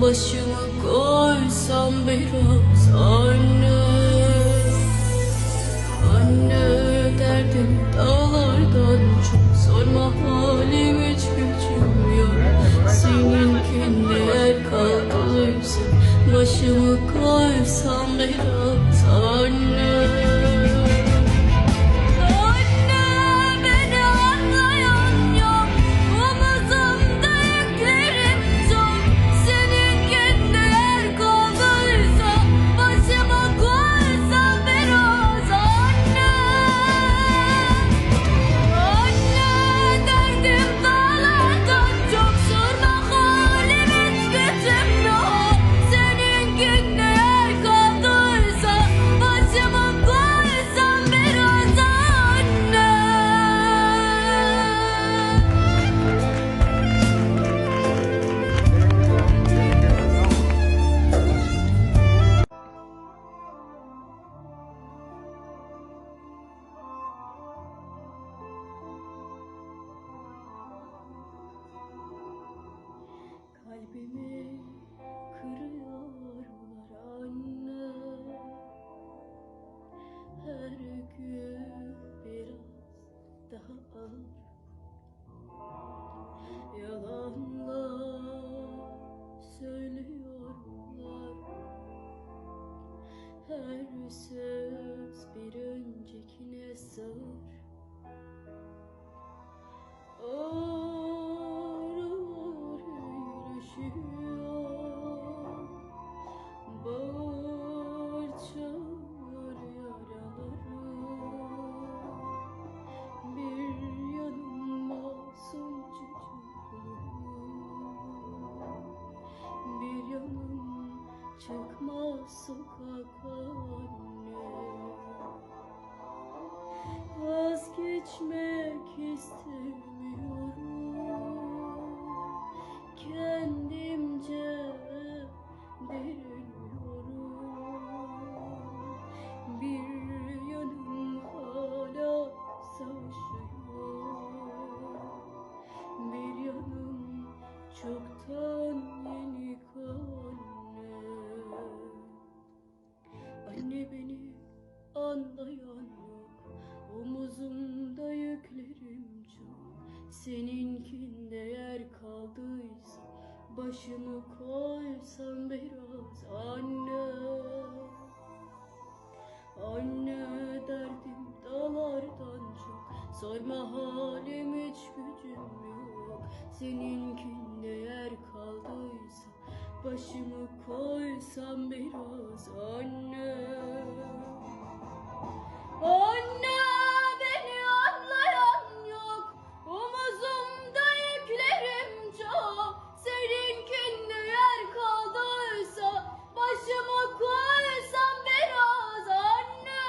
başımı koysam biraz anne. Anne derdim dağlardan çok, sorma halim hiç gücüm yok. Seninkinde yer kaldıysa başımı koysam biraz anne. Kalbimi kırıyorlar anne, her gün biraz daha ağır yalanlar söylüyorlar. Her söz bir öncekine sığır. Çıkmaz sokak anne, vazgeçmek istemiyorum, kendimce direniyorum. Bir yanım hala savaşıyor, bir yanım çoktan yeni kanlı. Anne beni anlayan yok, omuzumda yüklerim çok. Seninkinde yer kaldıysa başımı koysam biraz anne. Anne derdim dağlardan çok, sorma halim hiç gücüm yok. Seninkinde yer kaldıysa başımı koysam biraz anne. Anne beni anlayan yok, omuzumda yüklerim çok. Seninkinde yer kaldıysa başımı koysam biraz anne.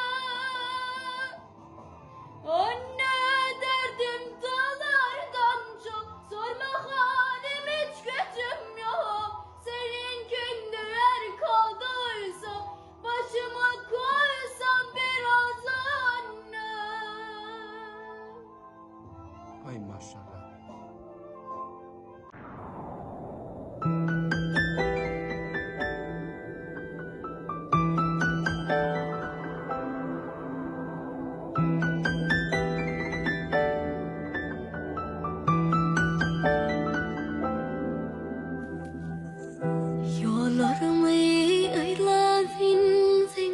Anne derdim dağlardan çok, sorma halim hiç gücüm yok. Seninkinde yer kaldıysa başıma koysam biraz anne. Ay maşallah. Yollarımı eyledin sen,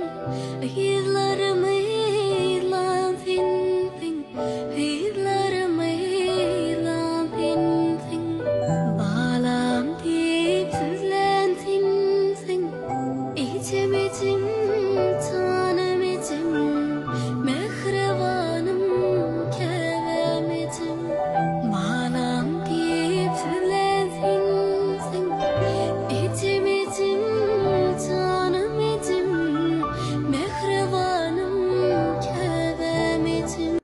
hayırlarımı eyledin sen, hayırlarımı eyledin sen. Bağlam deyip sözlendin sen, içemedim, tanımadım, mehribanım kevemedim. Bağlam deyip sözlendin sen, İçemedim, tanımadım, mehribanım kevemedim.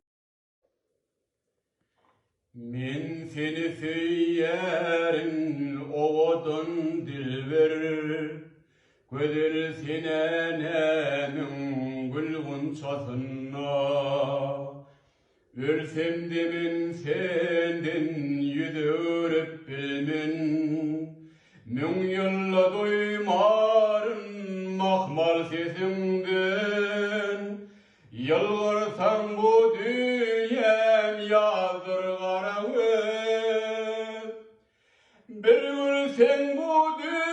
Min seni söylerin ovodun dilver, gözür sinenemin gülgün çatınna. Örsem demin senden yüzürüp bilmen, Mün yılla duymarın mahmal sesinden. Yılgırsan bu dünyem yazdır kara göz. Bir gülsen bu dünyem